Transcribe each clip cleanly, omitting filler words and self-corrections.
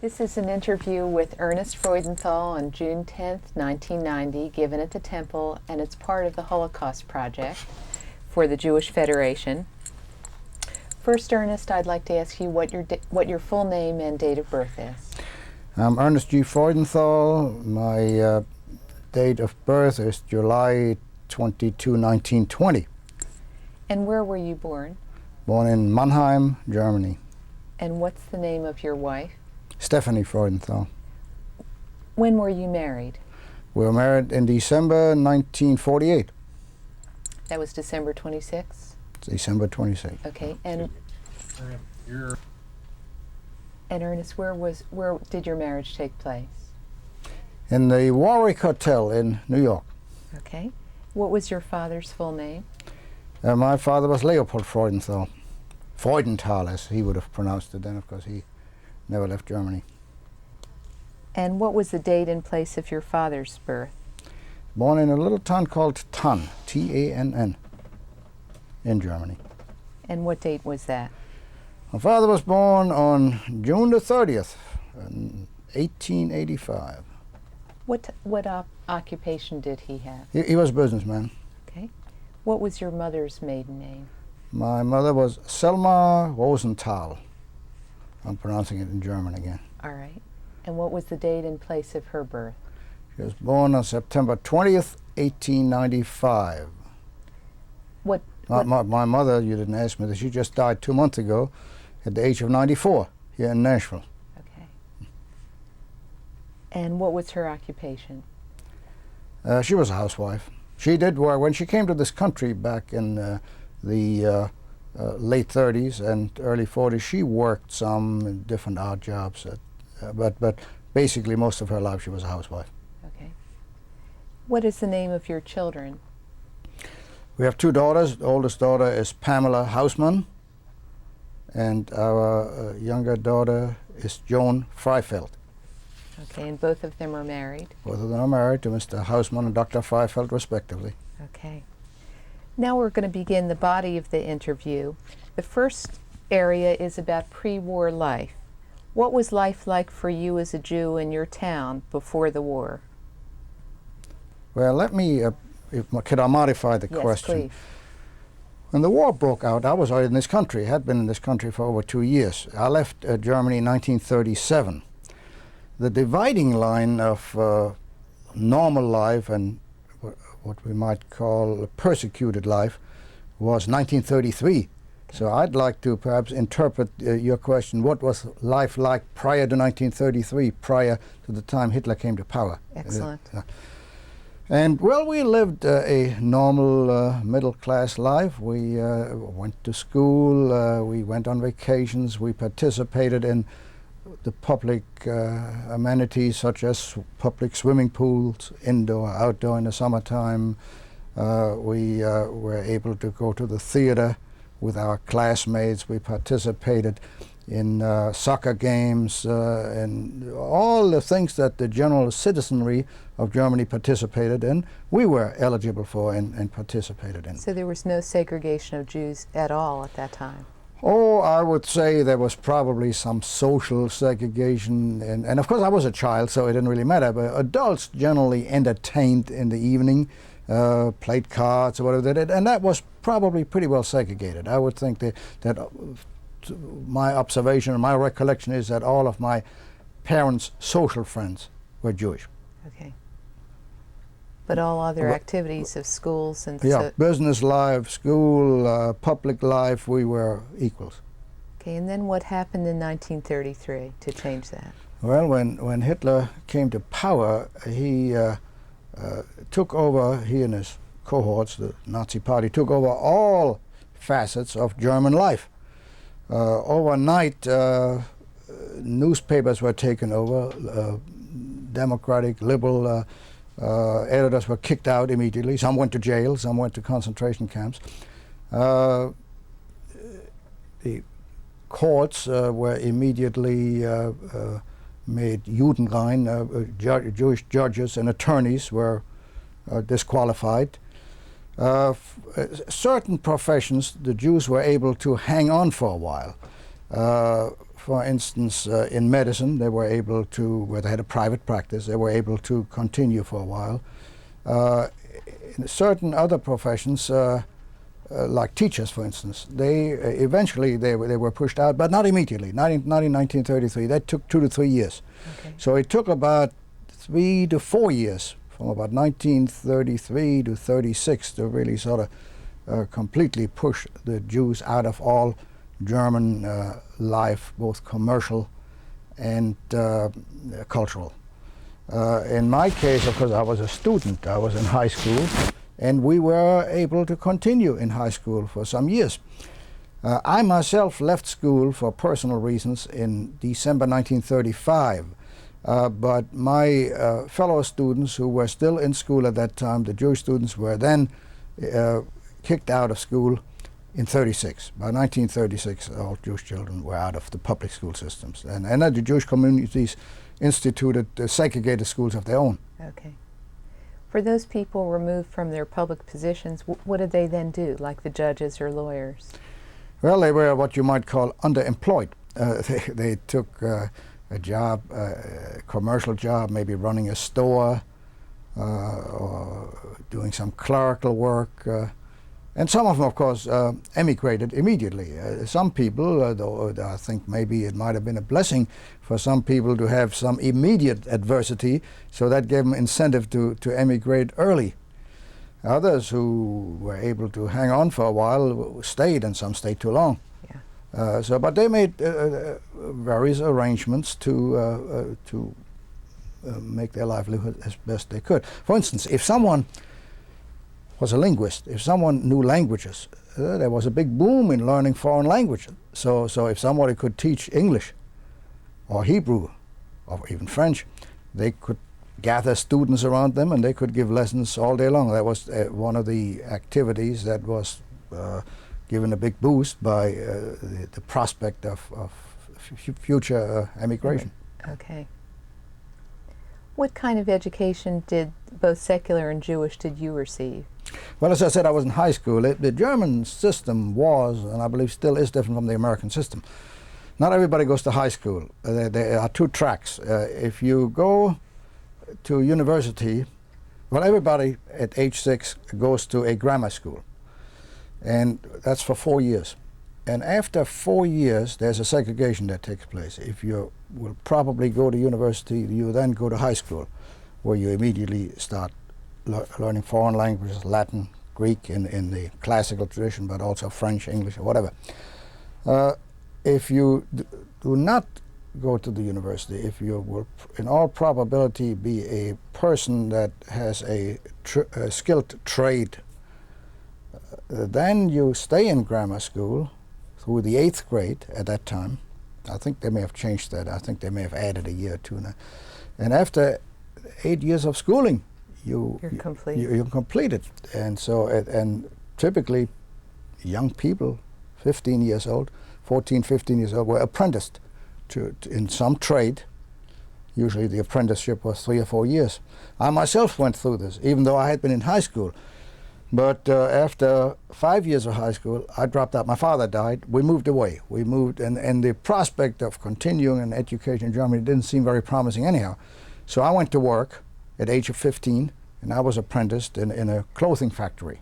This is an interview with Ernest Freudenthal on June 10th, 1990, given at the Temple, and it's part of the Holocaust Project for the Jewish Federation. First, Ernest, I'd like to ask you what your full name and date of birth is. I'm Ernest G. Freudenthal. My date of birth is July 22, 1920. And where were you born? Born in Mannheim, Germany. And what's the name of your wife? Stephanie Freudenthal. When were you married? We were married in December 1948. That was December 26th? December 26th. Okay, and Ernest, where did your marriage take place? In the Warwick Hotel in New York. Okay. What was your father's full name? My father was Leopold Freudenthal. Freudenthal, as he would have pronounced it then, of course. He never left Germany. And what was the date and place of your father's birth? Born in a little town called Tann, T-A-N-N, in Germany. And what date was that? My father was born on June the 30th, 1885. What occupation did he have? He was a businessman. Okay. What was your mother's maiden name? My mother was Selma Rosenthal. I'm pronouncing it in German again. All right. And what was the date and place of her birth? She was born on September 20th, 1895. My mother, you didn't ask me, she just died 2 months ago at the age of 94 here in Nashville. Okay. And what was her occupation? She was a housewife. She did work when she came to this country back in the late 30s and early 40s. She worked some different odd jobs, but basically most of her life she was a housewife. Okay. What is the name of your children? We have two daughters. The oldest daughter is Pamela Hausmann, and our younger daughter is Joan Freifeld. Okay, and both of them are married? Both of them are married to Mr. Hausmann and Dr. Freifeld, respectively. Okay. Now we're going to begin the body of the interview. The first area is about pre-war life. What was life like for you as a Jew in your town before the war? Well, let me, could I modify the question? Yes, please. When the war broke out, I was already in this country, had been in this country for over 2 years. I left Germany in 1937. The dividing line of normal life and what we might call persecuted life was 1933. So I'd like to perhaps interpret your question. What was life like prior to 1933, prior to the time Hitler came to power? Excellent. And well, we lived a normal middle-class life. We went to school, we went on vacations, we participated in the public amenities such as public swimming pools, indoor, outdoor in the summertime. We were able to go to the theater with our classmates. We participated in soccer games and all the things that the general citizenry of Germany participated in, we were eligible for and participated in. So there was no segregation of Jews at all at that time? Oh, I would say there was probably some social segregation, and of course I was a child, so it didn't really matter, but adults generally entertained in the evening, played cards or whatever they did, and that was probably pretty well segregated. I would think that my observation and my recollection is that all of my parents' social friends were Jewish. Okay. But all other activities of schools and yeah, business life, school, public life, we were equals. Okay, and then what happened in 1933 to change that? Well, when Hitler came to power, he took over, he and his cohorts, the Nazi Party, took over all facets of German life. Overnight, newspapers were taken over, democratic, liberal editors were kicked out immediately. Some went to jail, some went to concentration camps. The courts were immediately made Judenrein. Jewish judges and attorneys were disqualified. Certain professions, the Jews were able to hang on for a while. for instance, in medicine, they were able to, where they had a private practice, they were able to continue for a while. In certain other professions, like teachers, for instance, they eventually they were pushed out, but not immediately. Not in 1933. That took 2 to 3 years. Okay. So it took about 3 to 4 years, from about 1933 to 36, to really sort of completely push the Jews out of all German life, both commercial and cultural. In my case, of course, I was a student. I was in high school, and we were able to continue in high school for some years. I myself left school for personal reasons in December 1935, but my fellow students who were still in school at that time, the Jewish students, were then kicked out of school in 36. By 1936, all Jewish children were out of the public school systems. And the Jewish communities instituted segregated schools of their own. Okay. For those people removed from their public positions, what did they then do, like the judges or lawyers? Well, they were what you might call underemployed. They took a job, a commercial job, maybe running a store or doing some clerical work. And some of them, of course, emigrated immediately. Some people, though I think maybe it might have been a blessing for some people to have some immediate adversity, so that gave them incentive to emigrate early. Others who were able to hang on for a while stayed, and some stayed too long. Yeah. But they made various arrangements to make their livelihood as best they could. For instance, if someone was a linguist, if someone knew languages, there was a big boom in learning foreign languages. So if somebody could teach English or Hebrew or even French, they could gather students around them and they could give lessons all day long. That was one of the activities that was given a big boost by the prospect of future emigration. Okay. What kind of education did both secular and Jewish did you receive? Well, as I said, I was in high school. The German system was, and I believe still is, different from the American system. Not everybody goes to high school. There are two tracks. If you go to university, well, everybody at age 6 goes to a grammar school. And that's for 4 years. And after 4 years, there's a segregation that takes place. If you will probably go to university, you then go to high school, where you immediately start learning foreign languages, Latin, Greek in the classical tradition, but also French, English, or whatever. If you do not go to the university, if you will in all probability be a person that has a skilled trade, then you stay in grammar school through the 8th grade at that time. I think they may have changed that. I think they may have added a year or two now. And after 8 years of schooling, you're completed. And so, and typically young people, 15 years old, 14, 15 years old, were apprenticed in some trade. Usually the apprenticeship was 3 or 4 years. I myself went through this, even though I had been in high school. But after 5 years of high school, I dropped out. My father died. We moved away. We moved, and the prospect of continuing an education in Germany didn't seem very promising anyhow. So I went to work at age of 15, and I was apprenticed in a clothing factory.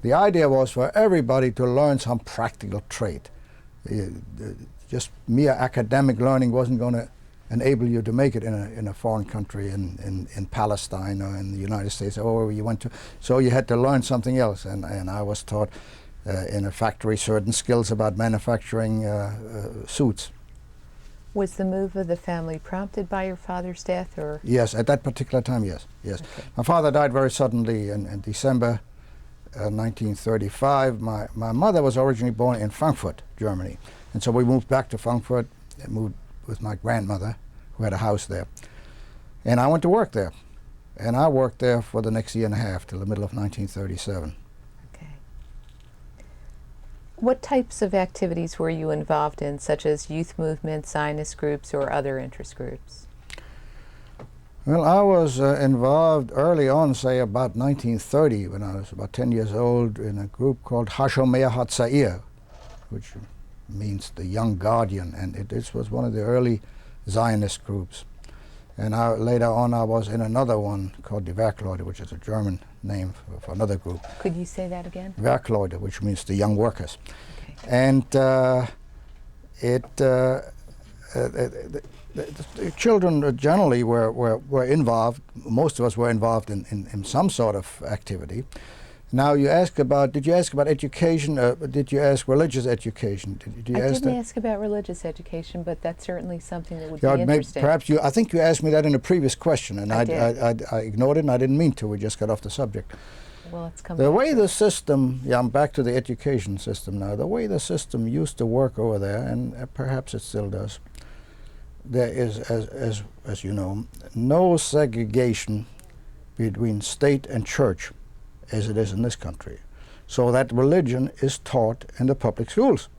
The idea was for everybody to learn some practical trade. Just mere academic learning wasn't going to enable you to make it in a foreign country, in Palestine or in the United States or wherever you went to. So you had to learn something else, and I was taught in a factory certain skills about manufacturing suits. Was the move of the family prompted by your father's death, or? Yes, at that particular time, yes. Okay. My father died very suddenly in December 1935. My mother was originally born in Frankfurt, Germany, and so we moved back to Frankfurt and moved with my grandmother, who had a house there. And I went to work there. And I worked there for the next year and a half, till the middle of 1937. Okay. What types of activities were you involved in, such as youth movements, Zionist groups, or other interest groups? Well, I was involved early on, say about 1930, when I was about 10 years old, in a group called Hashomei HaTzair, which means the young guardian, and this was one of the early Zionist groups. And later on I was in another one called the Werkleute, which is a German name for another group. Could you say that again? Werkleute, which means the young workers. Okay. And the children generally were involved. Most of us were involved in some sort of activity. Now you ask about, did you ask about education? Did you ask religious education? Did you I ask didn't that? ask about religious education, but that's certainly something that would Yeah, be interesting. perhaps you. I think you asked me that in a previous question, and I I ignored it, and I didn't mean to. We just got off the subject. Well, let's come The back way to the it. system, yeah, I'm back to the education system now. The way the system used to work over there, and perhaps it still does, there is, as you know, no segregation between state and church as it is in this country. So that religion is taught in the public schools.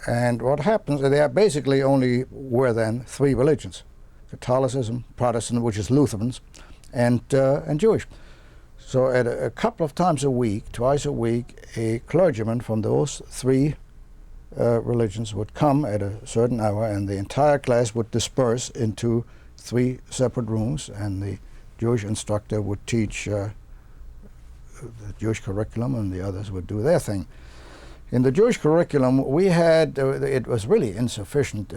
And what happens, there basically only were then three religions: Catholicism, Protestant, which is Lutherans, and Jewish. So at a couple of times a week, twice a week, a clergyman from those three religions would come at a certain hour, and the entire class would disperse into three separate rooms, and the Jewish instructor would teach the Jewish curriculum, and the others would do their thing. In the Jewish curriculum, we had, it was really insufficient.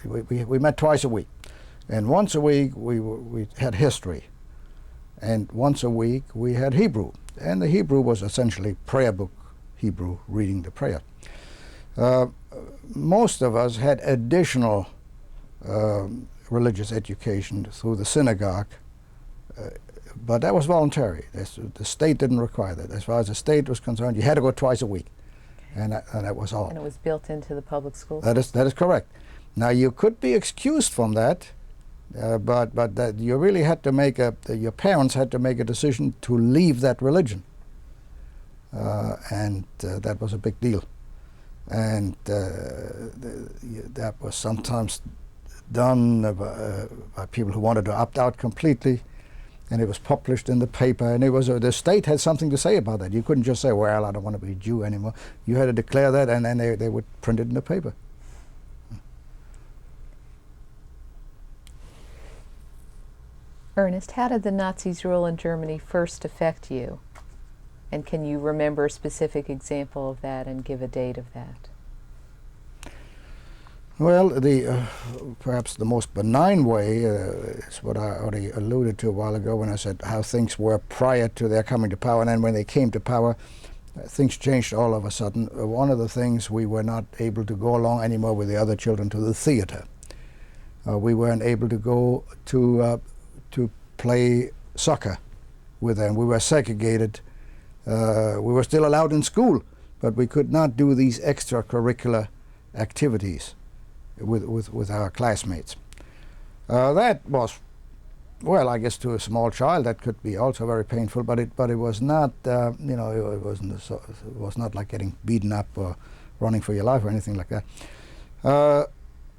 We met twice a week, and once a week we had history, and once a week we had Hebrew, and the Hebrew was essentially prayer book Hebrew, reading the prayer. Most of us had additional religious education through the synagogue, but that was voluntary. The state didn't require that. As far as the state was concerned, you had to go twice a week, and that was all. And it was built into the public school That is correct. Now you could be excused from that, but that you really had to make your parents had to make a decision to leave that religion, and that was a big deal. And that was sometimes done by people who wanted to opt out completely, and it was published in the paper, and it was the state had something to say about that. You couldn't just say, well, I don't want to be a Jew anymore. You had to declare that, and then they would print it in the paper. Ernest, how did the Nazis' rule in Germany first affect you? And can you remember a specific example of that and give a date of that? Well, perhaps the most benign way is what I already alluded to a while ago when I said how things were prior to their coming to power, and then when they came to power, things changed all of a sudden. One of the things, we were not able to go along anymore with the other children to the theater. We weren't able to go to play soccer with them. We were segregated. We were still allowed in school, but we could not do these extracurricular activities with our classmates. That was, well, I guess to a small child that could be also very painful, but it was not, it was not like getting beaten up or running for your life or anything like that.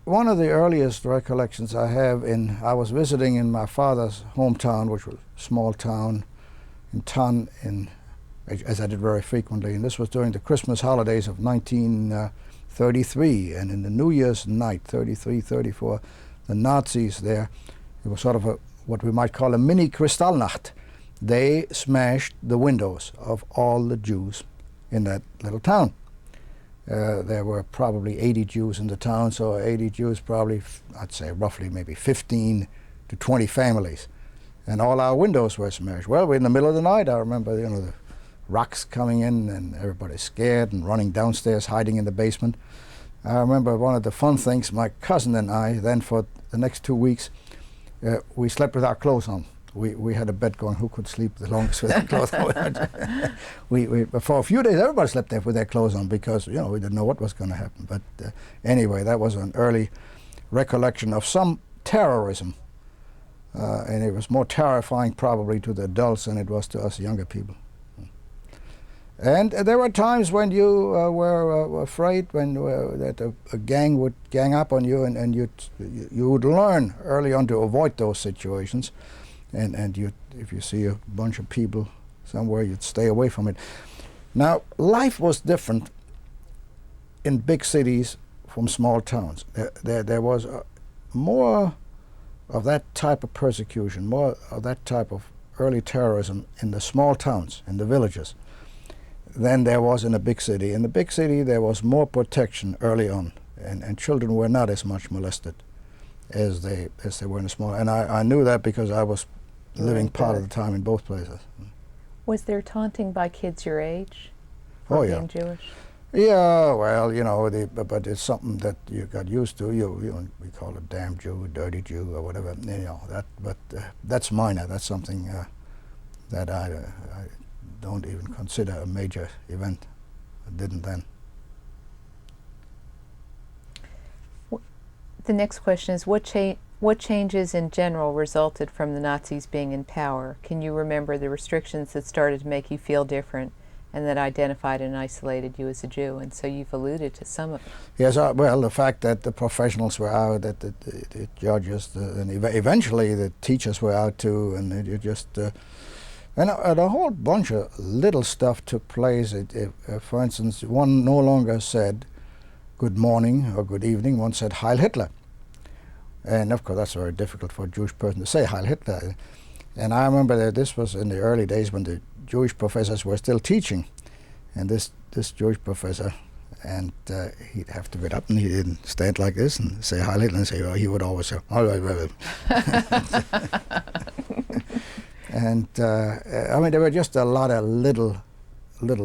One of the earliest recollections I have I was visiting in my father's hometown, which was a small town in Tann, as I did very frequently, and this was during the Christmas holidays of 1933, and in the New Year's night, 33, 34, the Nazis there, it was sort of what we might call a mini Kristallnacht. They smashed the windows of all the Jews in that little town. There were probably 80 Jews in the town, so 80 Jews, probably, I'd say roughly maybe 15 to 20 families. And all our windows were smashed. Well, in the middle of the night, I remember, the rocks coming in, and everybody's scared and running downstairs, hiding in the basement. I remember one of the fun things, my cousin and I, then for the next 2 weeks, we slept with our clothes on. We had a bet going who could sleep the longest with their clothes on. For a few days, everybody slept there with their clothes on because, we didn't know what was going to happen. But anyway, that was an early recollection of some terrorism. And it was more terrifying probably to the adults than it was to us younger people. And there were times when you were afraid that a gang would gang up on you, and you would learn early on to avoid those situations. And if you see a bunch of people somewhere, you'd stay away from it. Now, life was different in big cities from small towns. There was more of that type of persecution, more of that type of early terrorism in the small towns, in the villages, than there was in a big city. In the big city, there was more protection early on, and children were not as much molested as they were in the small. And I knew that because I was living part of the time in both places. Was there taunting by kids your age Oh, for yeah. being Jewish? Yeah, well, you know, but it's something that you got used to. You know, we call it damn Jew, dirty Jew, or whatever. You know that, but that's minor. That's something that I don't even consider a major event. I didn't then. The next question is, what changes in general resulted from the Nazis being in power? Can you remember the restrictions that started to make you feel different and that identified and isolated you as a Jew? And so you've alluded to some of it. Yes, well, the fact that the professionals were out, that the judges, and eventually the teachers were out too, and it just... and a whole bunch of little stuff took place. For instance, one no longer said good morning or good evening, one said Heil Hitler. And of course that's very difficult for a Jewish person to say Heil Hitler. And I remember that this was in the early days when the Jewish professors were still teaching. And this Jewish professor, and he'd have to get up, and he didn't stand like this and say Heil Hitler and say, oh, he would always say, all right, well. And I mean, there were just a lot of little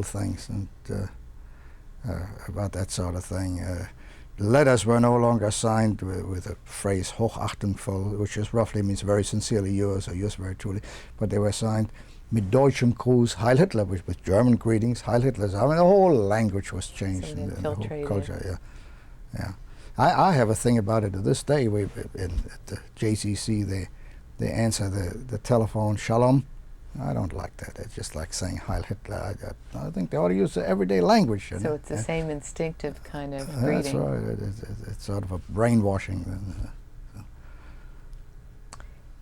things and about that sort of thing. Letters were no longer signed with the phrase Hochachtungsvoll, which just roughly means very sincerely yours or yours very truly, but they were signed mit deutschem Gruß Heil Hitler, which was German greetings, Heil Hitler. I mean, the whole language was changed So in the whole infiltrated. culture. Yeah. I have a thing about it to this day. At the JCC, they answer the telephone, Shalom. I don't like that. It's just like saying Heil Hitler. I think they ought to use the everyday language. So it's the same instinctive kind of greeting. That's right. It's sort of a brainwashing.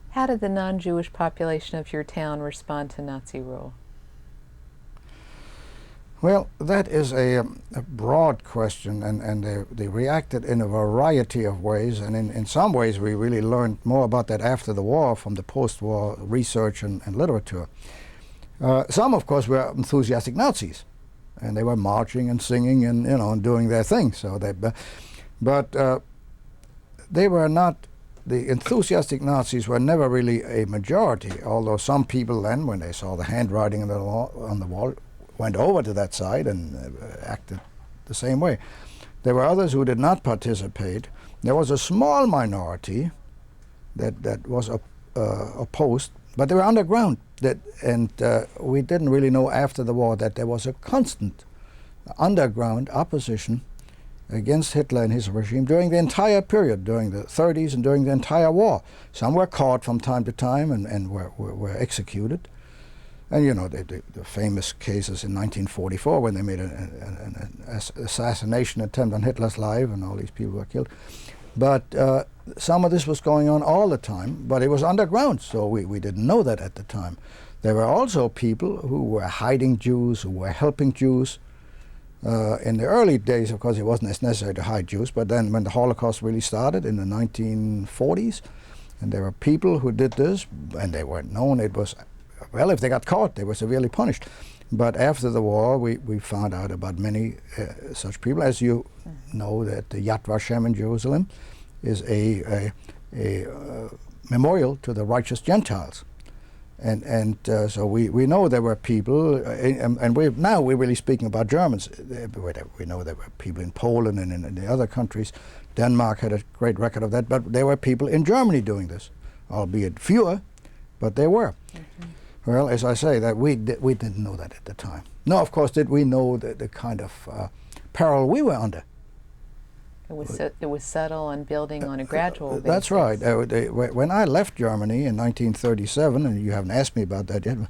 How did the non-Jewish population of your town respond to Nazi rule? Well, that is a broad question, and they reacted in a variety of ways, and in some ways we really learned more about that after the war from the post-war research and literature. Some, of course, were enthusiastic Nazis, and they were marching and singing and, you know, and doing their thing. So but they were not. The enthusiastic Nazis were never really a majority, although some people then, when they saw the handwriting on the wall, went over to that side and acted the same way. There were others who did not participate. There was a small minority that was opposed, but they were underground. And we didn't really know after the war that there was a constant underground opposition against Hitler and his regime during the entire period, during the 30s and during the entire war. Some were caught from time to time and were executed. And you know, the famous cases in 1944 when they made an assassination attempt on Hitler's life and all these people were killed. But some of this was going on all the time, but it was underground, so we didn't know that at the time. There were also people who were hiding Jews, who were helping Jews. In the early days, of course, it wasn't as necessary to hide Jews, but then when the Holocaust really started in the 1940s, and there were people who did this, and they weren't known, it was, well, if they got caught, they were severely punished. But after the war, we found out about many such people. As you know, that the Yad Vashem in Jerusalem is a memorial to the righteous Gentiles. And so we know there were people, and now we're really speaking about Germans. We know there were people in Poland and in the other countries. Denmark had a great record of that, but there were people in Germany doing this, albeit fewer, but there were. Mm-hmm. Well, as I say, that we didn't know that at the time. No, of course, did we know the kind of peril we were under. It was subtle and building on a gradual basis. That's right. When I left Germany in 1937, and you haven't asked me about that yet, well,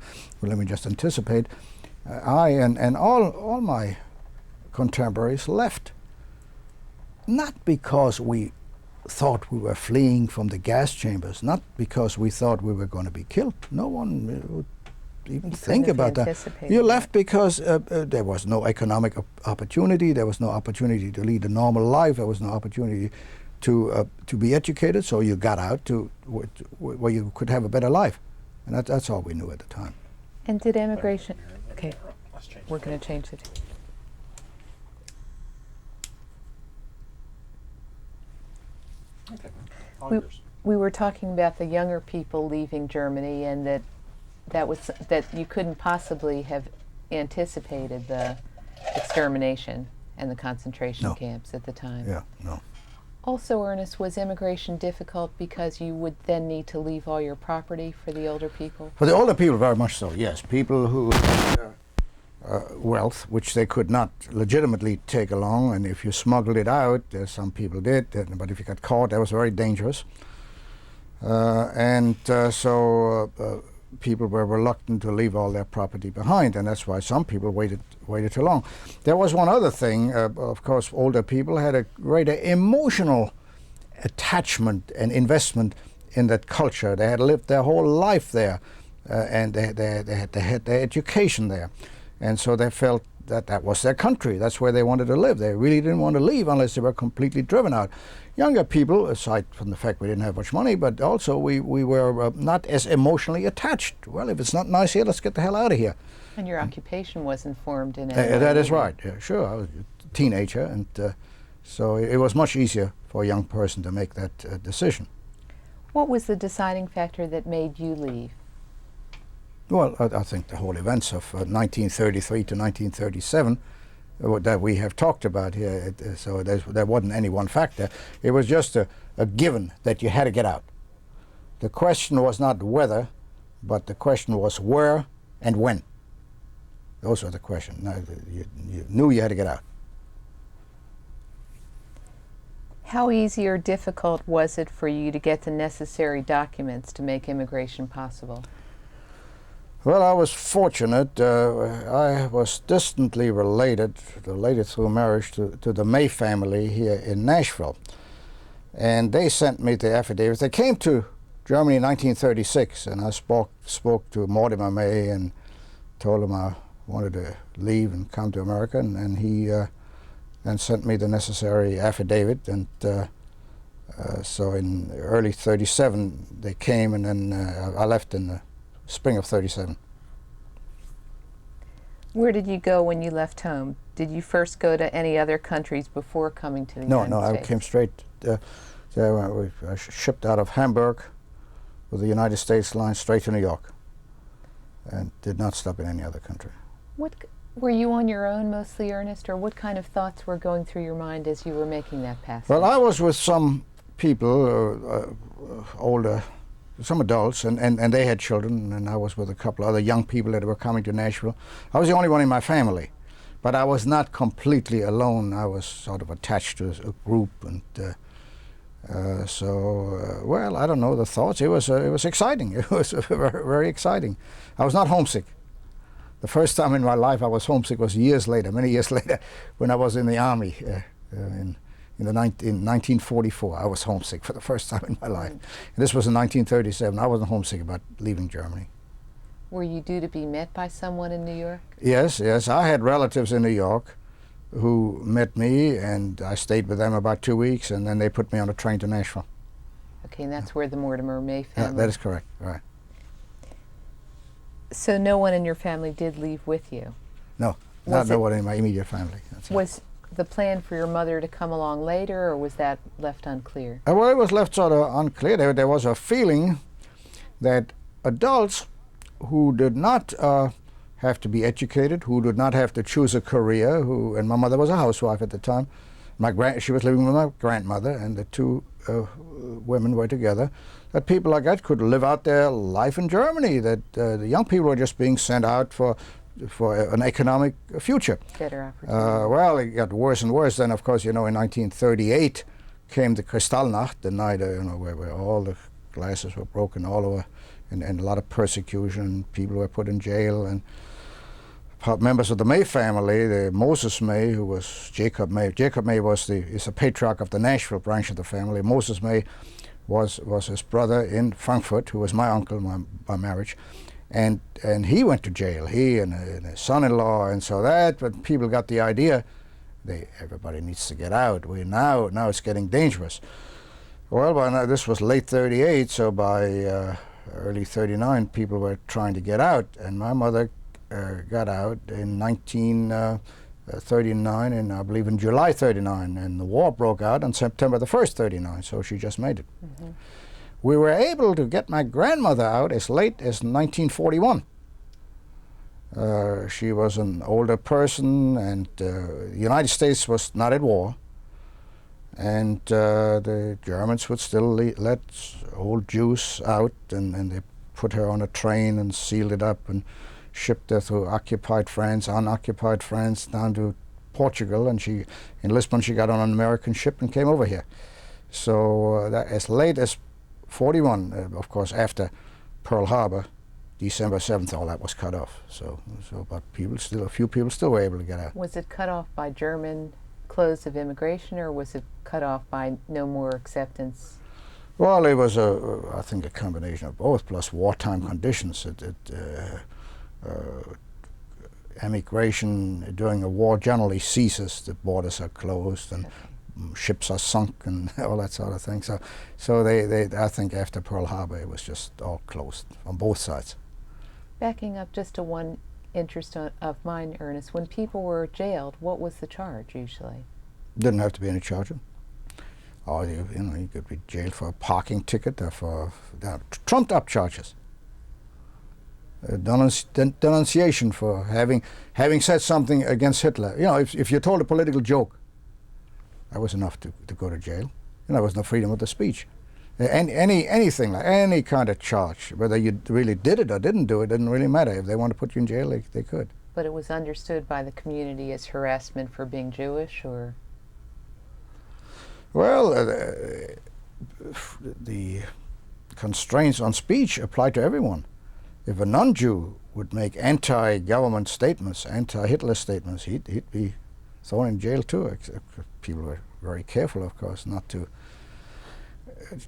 let me just anticipate, I and all my contemporaries left, not because we thought we were fleeing from the gas chambers, not because we thought we were going to be killed. No one would even You think couldn't have about that. anticipated You that. left because there was no economic opportunity. There was no opportunity to lead a normal life. There was no opportunity to be educated. So you got out to where you could have a better life, and that's all we knew at the time. And did immigration? Okay, we're going to change it. We were talking about the younger people leaving Germany, and that you couldn't possibly have anticipated the extermination and the concentration No. camps at the time. Yeah, no. Also, Ernest, was immigration difficult because you would then need to leave all your property for the older people? For the older people, very much so, yes. People who had wealth, which they could not legitimately take along, and if you smuggled it out, some people did, but if you got caught, that was very dangerous. So people were reluctant to leave all their property behind, and that's why some people waited too long. There was one other thing, of course, older people had a greater emotional attachment and investment in that culture. They had lived their whole life there, and they had their education there. And so they felt that that was their country. That's where they wanted to live. They really didn't want to leave unless they were completely driven out. Younger people, aside from the fact we didn't have much money, but also we were not as emotionally attached. Well, if it's not nice here, let's get the hell out of here. And your occupation wasn't formed in any way. That is either. right. Yeah, sure, I was a teenager, and so it was much easier for a young person to make that decision. What was the deciding factor that made you leave? Well, I think the whole events of 1933 to 1937 that we have talked about here, so there wasn't any one factor. It was just a given that you had to get out. The question was not whether, but the question was where and when. Those were the questions. Now, you knew you had to get out. How easy or difficult was it for you to get the necessary documents to make immigration possible? Well, I was fortunate. I was distantly related through marriage to the May family here in Nashville. And they sent me the affidavits. They came to Germany in 1936, and I spoke to Mortimer May and told him I wanted to leave and come to America, and he then sent me the necessary affidavit. And so in early 37 they came, and then I left in the spring of 37. Where did you go when you left home? Did you first go to any other countries before coming to the United No, States? I came straight. I shipped out of Hamburg with the United States line straight to New York, and did not stop in any other country. Were you on your own mostly, Ernest, or what kind of thoughts were going through your mind as you were making that passage? Well, I was with some people, older, some adults, and they had children, and I was with a couple other young people that were coming to Nashville. I was the only one in my family, but I was not completely alone. I was sort of attached to a group, and well, I don't know the thoughts. It was exciting. It was very, very exciting. I was not homesick. The first time in my life I was homesick was many years later, when I was in the Army in 1944. I was homesick for the first time in my life. And this was in 1937. I wasn't homesick about leaving Germany. Were you due to be met by someone in New York? Yes. I had relatives in New York who met me, and I stayed with them about 2 weeks, and then they put me on a train to Nashville. Okay, and that's where the Mortimer May family... That is correct, right. So no one in your family did leave with you? No, no one in my immediate family. Was the plan for your mother to come along later, or was that left unclear? Well, it was left sort of unclear. There was a feeling that adults who did not have to be educated, who did not have to choose a career, and my mother was a housewife at the time. She was living with my grandmother, and the two women were together, that people like that could live out their life in Germany, that the young people were just being sent out for an economic future. Better opportunity. Well, it got worse and worse. Then, of course, in 1938 came the Kristallnacht, the night where all the glasses were broken all over, and a lot of persecution. People were put in jail, and members of the May family, the Moses May, who was Jacob May. Jacob May is the patriarch of the Nashville branch of the family. Moses May was his brother in Frankfurt, who was my uncle by marriage. and he went to jail. He and his son-in-law, and so that. But people got the idea. Everybody needs to get out. Now it's getting dangerous. Well, by now, this was late '38, so by early '39, people were trying to get out, and my mother got out in 1939, and I believe in July '39, and the war broke out on September the 1st, '39. So she just made it. Mm-hmm. We were able to get my grandmother out as late as 1941. She was an older person, and the United States was not at war, and the Germans would still let old Jews out, and they put her on a train and sealed it up and shipped her through occupied France, unoccupied France, down to Portugal, and in Lisbon she got on an American ship and came over here. So that as late as 41, of course, after Pearl Harbor, December 7th, all that was cut off. So but a few people still were able to get out. Was it cut off by German close of immigration, or was it cut off by no more acceptance? Well, it was I think a combination of both, plus wartime conditions. Emigration during a war generally ceases. The borders are closed, and ships are sunk and all that sort of thing. So they I think after Pearl Harbor it was just all closed on both sides. Backing up just to one interest of mine, Ernest, when people were jailed, what was the charge usually? Didn't have to be any charge. Or you could be jailed for a parking ticket or for trumped up charges. Denunciation for having said something against Hitler. If you told a political joke, that was enough to go to jail. There was no freedom of the speech. Anything, like any kind of charge, whether you really did it or didn't do it, didn't really matter. If they wanted to put you in jail, they could. But it was understood by the community as harassment for being Jewish, or? Well, the constraints on speech apply to everyone. If a non-Jew would make anti-government statements, anti-Hitler statements, he'd be thrown in jail too. People were very careful, of course,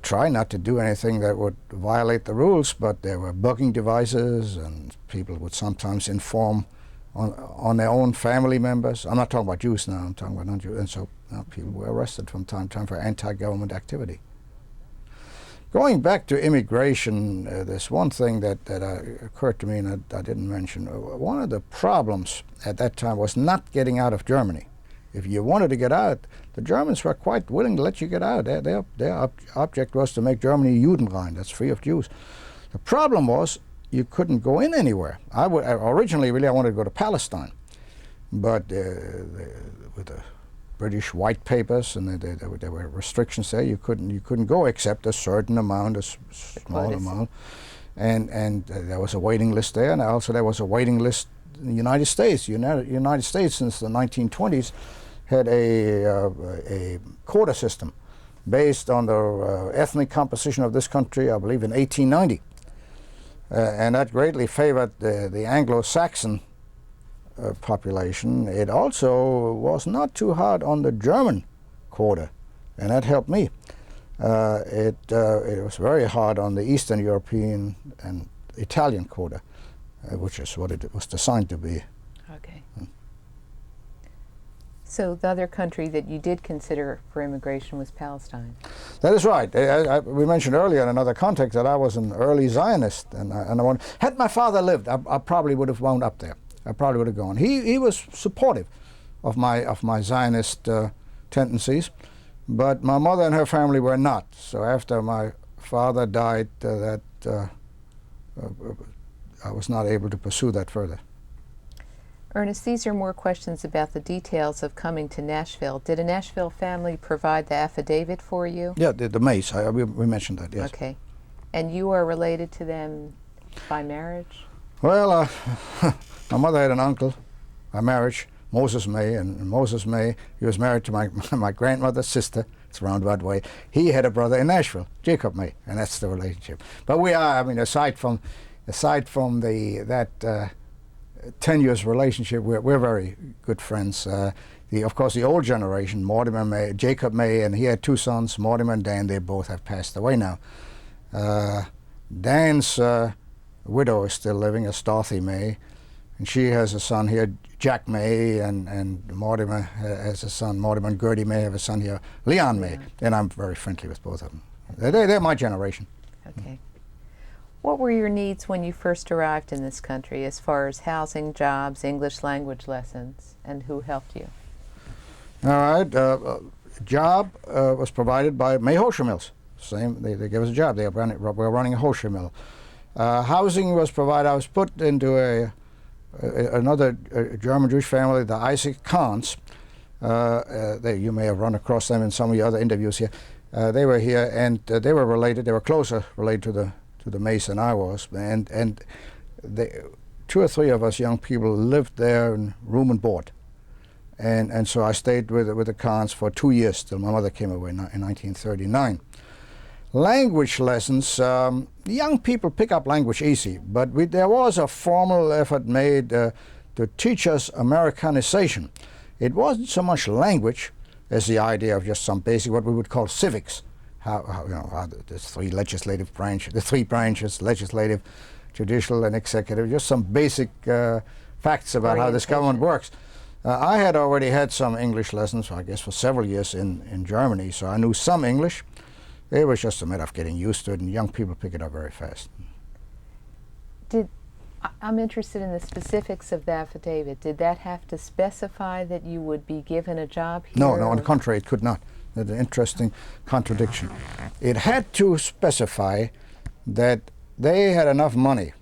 try not to do anything that would violate the rules, but there were bugging devices, and people would sometimes inform on their own family members. I'm not talking about Jews now, I'm talking about non-Jews. And so people were arrested from time to time for anti-government activity. Going back to immigration, there's one thing that occurred to me and I didn't mention. One of the problems at that time was not getting out of Germany. If you wanted to get out, the Germans were quite willing to let you get out. Their object was to make Germany Judenrein, that's free of Jews. The problem was you couldn't go in anywhere. Originally, I wanted to go to Palestine, but with the British white papers, and there were restrictions there. You couldn't go except a certain amount, a small amount, and there was a waiting list there, and also there was a waiting list in the United States. United States since the 1920s had a quota system based on the ethnic composition of this country, I believe in 1890, and that greatly favored the Anglo-Saxon population. It also was not too hard on the German quota, and that helped me. It was very hard on the Eastern European and Italian quota, which is what it was designed to be. Okay. So the other country that you did consider for immigration was Palestine. That is right. We mentioned earlier in another context that I was an early Zionist, and had my father lived, I probably would have wound up there. I probably would have gone. He was supportive of my Zionist tendencies, but my mother and her family were not. So after my father died, I was not able to pursue that further. Ernest, these are more questions about the details of coming to Nashville. Did a Nashville family provide the affidavit for you? Yeah, the Mace. We mentioned that, yes. Okay. And you are related to them by marriage? Well, my mother had an uncle by marriage, Moses May, and Moses May, he was married to my grandmother's sister. It's a roundabout way. He had a brother in Nashville, Jacob May, and that's the relationship. But we are, aside from that tenuous relationship, we're very good friends. Of course, the old generation, Mortimer May, Jacob May, and he had two sons, Mortimer and Dan. They both have passed away now. Dan's widow is still living, as Dorothy May, and she has a son here, Jack May, and Mortimer has a son, Mortimer and Gertie May have a son here, Leon May, and I'm very friendly with both of them. They're my generation. Okay. What were your needs when you first arrived in this country as far as housing, jobs, English language lessons, and who helped you? All right, job was provided by May Hosiery Mills. Same, they gave us a job. We're running a hosiery mill. Housing was provided. I was put into another German Jewish family, the Isaac Kahns. You may have run across them in some of your other interviews here. They were here, and they were related. They were closer related to the Mays than I was, and two or three of us young people lived there in room and board, and so I stayed with the Kahns for 2 years till my mother came away in 1939. Language lessons, young people pick up language easy, but there was a formal effort made to teach us Americanization. It wasn't so much language as the idea of just some basic, what we would call civics. How there's the three branches, legislative, judicial, and executive, just some basic facts about how this government works. I had already had some English lessons, I guess, for several years in Germany, so I knew some English. It was just a matter of getting used to it, and young people pick it up very fast. I'm interested in the specifics of the affidavit. Did that have to specify that you would be given a job here? No, on the contrary, it could not. That's an interesting contradiction. It had to specify that they had enough money.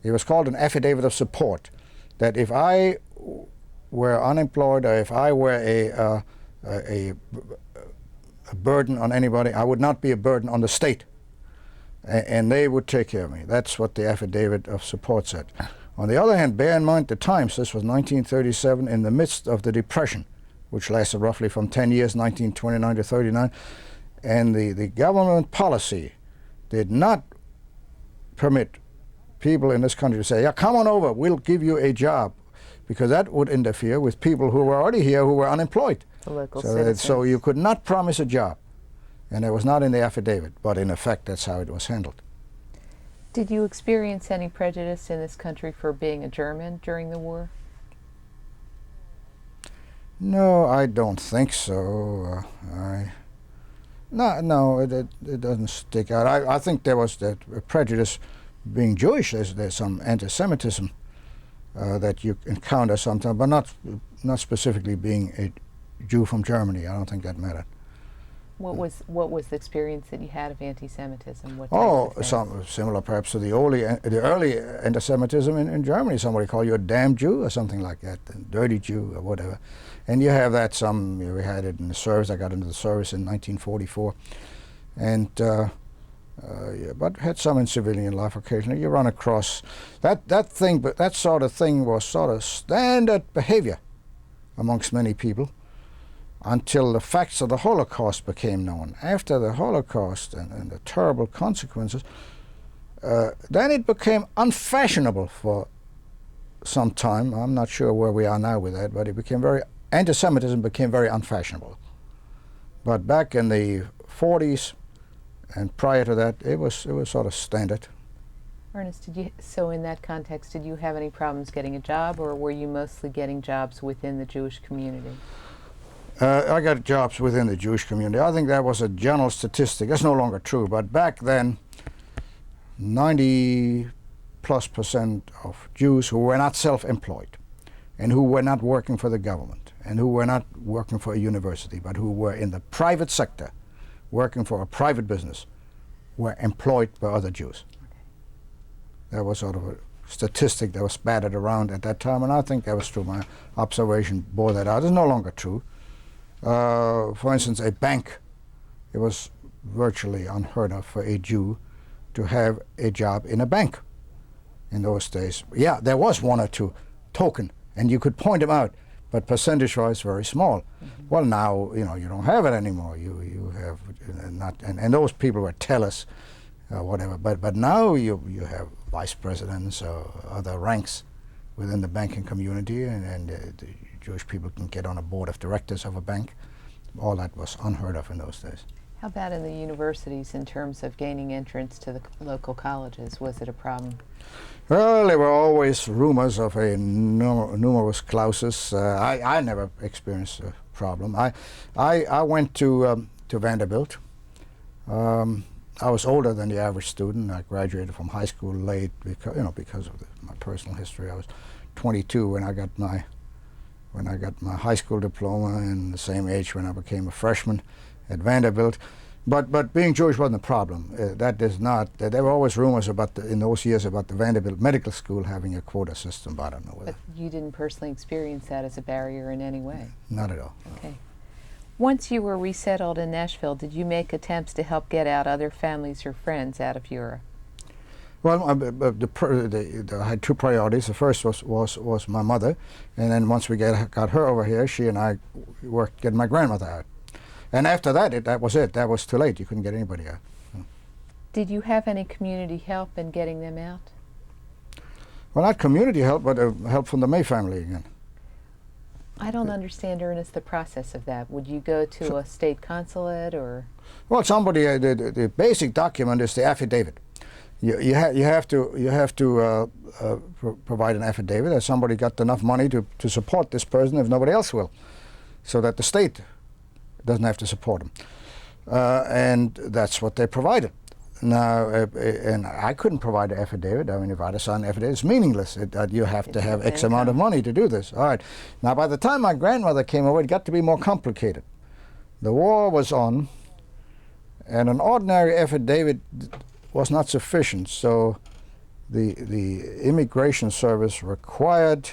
It was called an affidavit of support, that if I were unemployed or if I were a burden on anybody, I would not be a burden on the state, and they would take care of me. That's what the affidavit of support said. On the other hand, bear in mind the times. This was 1937, in the midst of the Depression, which lasted roughly from 10 years, 1929 to 39, and the government policy did not permit people in this country to say, yeah, come on over, we'll give you a job, because that would interfere with people who were already here who were unemployed. So you could not promise a job, and it was not in the affidavit, but in effect that's how it was handled. Did you experience any prejudice in this country for being a German during the war? No, I don't think so. No, it doesn't stick out. I think there was that prejudice being Jewish. There's some anti-Semitism that you encounter sometimes, but not specifically being a Jew from Germany. I don't think that mattered. What was the experience that you had of anti-Semitism? Some similar perhaps to the early anti-Semitism in Germany. Somebody called you a damn Jew or something like that, a dirty Jew or whatever. And you have that we had it in the service. I got into the service in 1944, and but had some in civilian life occasionally. You run across that thing, but that sort of thing was sort of standard behavior amongst many people, until the facts of the Holocaust became known. After the Holocaust and the terrible consequences, then it became unfashionable for some time. I'm not sure where we are now with that, but anti-Semitism became very unfashionable. But back in the 40s and prior to that, it was sort of standard. Ernest, so in that context, did you have any problems getting a job, or were you mostly getting jobs within the Jewish community? I got jobs within the Jewish community. I think that was a general statistic. That's no longer true, but back then, 90+% of Jews who were not self-employed and who were not working for the government and who were not working for a university, but who were in the private sector, working for a private business, were employed by other Jews. Okay. That was sort of a statistic that was battered around at that time, and I think that was true. My observation bore that out. It's no longer true. For instance, a bank, it was virtually unheard of for a Jew to have a job in a bank in those days. Yeah, there was one or two token, and you could point them out, but percentage-wise, very small. Mm-hmm. Well, now you don't have it anymore. You have not, and those people were tellers, whatever. But now you have vice presidents or other ranks within the banking community, and the Jewish people can get on a board of directors of a bank. All that was unheard of in those days. How about in the universities in terms of gaining entrance to the local colleges? Was it a problem? Well, there were always rumors of a numerous clauses. I never experienced a problem. I went to Vanderbilt. I was older than the average student. I graduated from high school late because of my personal history. I was 22 when I got my high school diploma, and the same age when I became a freshman at Vanderbilt. But being Jewish wasn't a problem. That is not. There were always rumors in those years about the Vanderbilt Medical School having a quota system, but I don't know whether. But you didn't personally experience that as a barrier in any way? Not at all. Okay. Once you were resettled in Nashville, did you make attempts to help get out other families or friends out of Europe? Well, I had two priorities. The first was my mother, and then once we got her over here, she and I worked getting my grandmother out. And after that, that was it. That was too late. You couldn't get anybody out. Did you have any community help in getting them out? Well, not community help, but help from the May family again. I don't understand, Ernest, the process of that. Would you go to a state consulate or? Well, the basic document is the affidavit. You have to provide an affidavit that somebody got enough money to support this person if nobody else will, so that the state doesn't have to support them. And that's what they provided. Now, and I couldn't provide an affidavit. I mean, if I had to sign an affidavit, it's meaningless. You have to have X amount of money to do this. All right. Now, by the time my grandmother came over, it got to be more complicated. The war was on, and an ordinary affidavit was not sufficient. So the Immigration Service required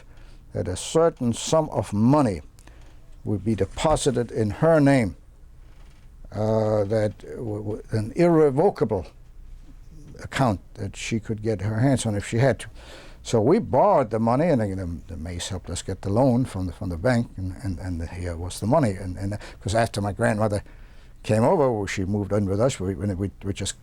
that a certain sum of money would be deposited in her name, an irrevocable account that she could get her hands on if she had to. So we borrowed the money, and the Mays helped us get the loan from the bank, and here was the money. And because after my grandmother came over, she moved in with us. We just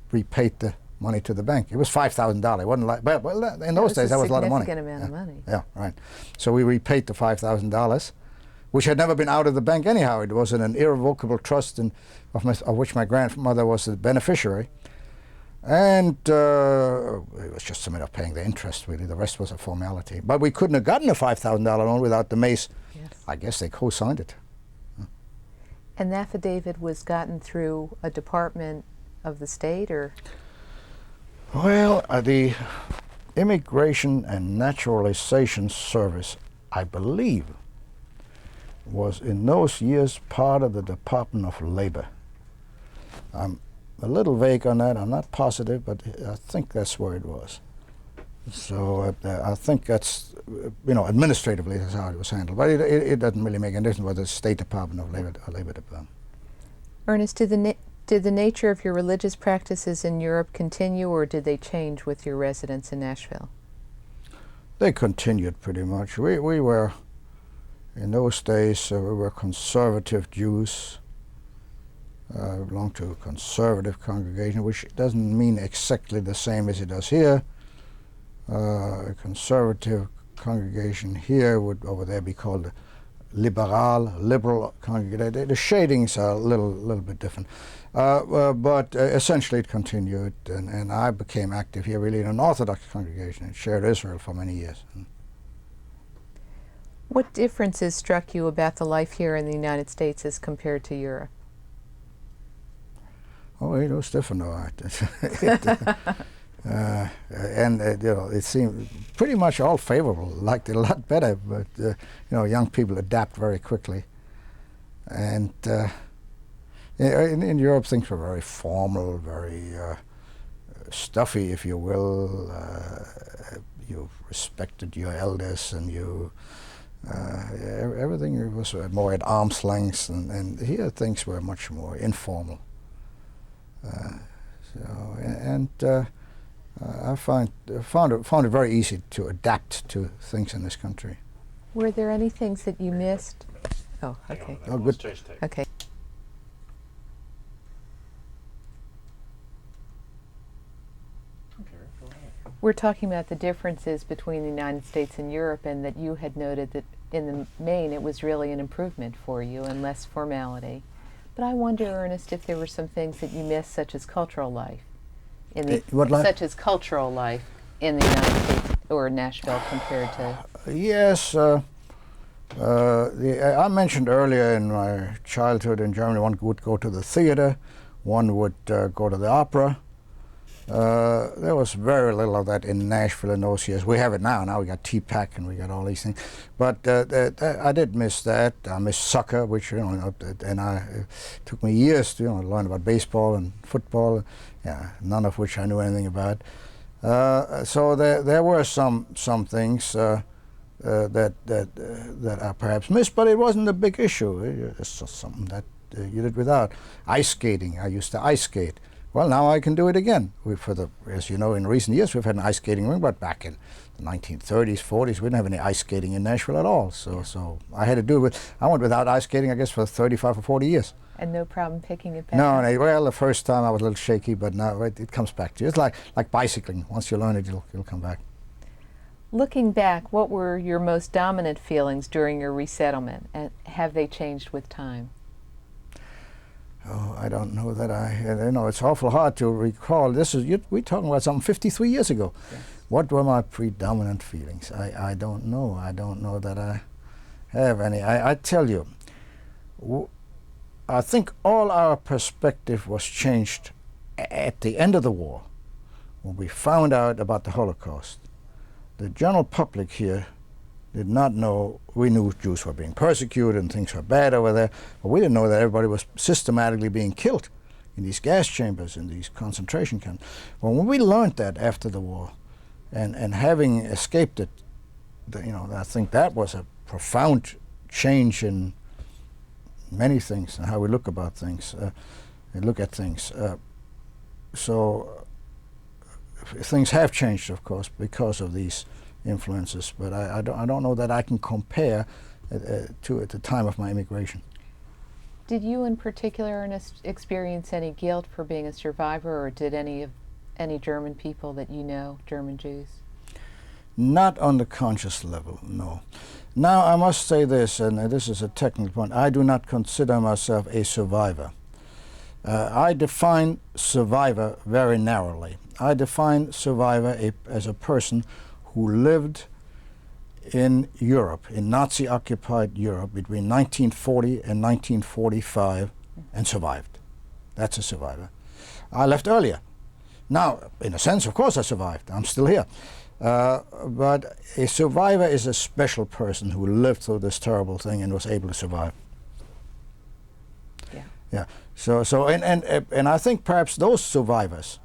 repaid the money to the bank. It was $5,000. It wasn't like, well, in those days that was a lot of money. A significant amount of money. Yeah, right. So we repaid the $5,000, which had never been out of the bank anyhow. It was in an irrevocable trust of which my grandmother was the beneficiary. And it was just a matter of paying the interest, really. The rest was a formality. But we couldn't have gotten a $5,000 loan without the Mays. Yes. I guess they co-signed it. And the affidavit was gotten through a department of the state, or? Well, the Immigration and Naturalization Service, I believe, was in those years part of the Department of Labor. I'm a little vague on that. I'm not positive, but I think that's where it was. So I think that's, administratively that's how it was handled. But it doesn't really make any difference whether it's State Department of Labor or Labor Department. Ernest, did the nature of your religious practices in Europe continue, or did they change with your residence in Nashville? They continued pretty much. We were, in those days, we were conservative Jews. Belonged to a conservative congregation, which doesn't mean exactly the same as it does here. A conservative congregation here would over there be called liberal congregation. The shadings are a little bit different. But essentially it continued, and I became active here really in an Orthodox congregation and shared Israel for many years. What differences struck you about the life here in the United States as compared to Europe? Oh, it was different, though. It seemed pretty much all favorable. Liked it a lot better, but young people adapt very quickly. And in Europe, things were very formal, very stuffy, if you will. You respected your elders, and everything was more at arm's length. And here, things were much more informal. I found it very easy to adapt to things in this country. Were there any things that you missed? Oh, okay. Oh, good. Okay. We're talking about the differences between the United States and Europe, and that you had noted that in the main it was really an improvement for you and less formality. But I wonder, Ernest, if there were some things that you missed, such as cultural life, in the What life? such as cultural life in the United States or Nashville compared to. Yes. I mentioned earlier in my childhood in Germany, one would go to the theater, one would go to the opera. There was very little of that in Nashville in those years. We have it now. Now we got T-Pack and we got all these things. But I did miss that. I miss soccer, which and it took me years to learn about baseball and football. Yeah, none of which I knew anything about. So there were some things that I perhaps missed, but it wasn't a big issue. It's just something that you did without. Ice skating. I used to ice skate. Well, now I can do it again. As you know, in recent years we've had an ice skating ring, but back in the 1930s, 40s, we didn't have any ice skating in Nashville at all. So I had to do it. I went without ice skating, I guess, for 35 or 40 years. And no problem picking it back No, up? well, the first time I was a little shaky, but now it comes back to you. It's like bicycling. Once you learn it, it'll come back. Looking back, what were your most dominant feelings during your resettlement, and have they changed with time? Oh, I don't know that it's awful hard to recall. We're talking about something 53 years ago. Yes. What were my predominant feelings? I don't know. I don't know that I have any. I tell you, I think all our perspective was changed at the end of the war, when we found out about the Holocaust. The general public here did not know. We knew Jews were being persecuted and things were bad over there, but we didn't know that everybody was systematically being killed in these gas chambers, in these concentration camps. Well, when we learned that after the war, and having escaped it, I think that was a profound change in many things and how we look about things, and look at things. So things have changed, of course, because of these influences, but I don't know that I can compare to at the time of my immigration. Did you in particular, Ernest, experience any guilt for being a survivor, or did any German people that you know, German Jews? Not on the conscious level, no. Now I must say this, and this is a technical point, I do not consider myself a survivor. I define survivor very narrowly. I define survivor as a person who lived in Europe, in Nazi-occupied Europe, between 1940 and 1945, and survived. That's a survivor. I left earlier. Now, in a sense, of course I survived. I'm still here. But a survivor is a special person who lived through this terrible thing and was able to survive. Yeah. Yeah. So and I think perhaps those survivors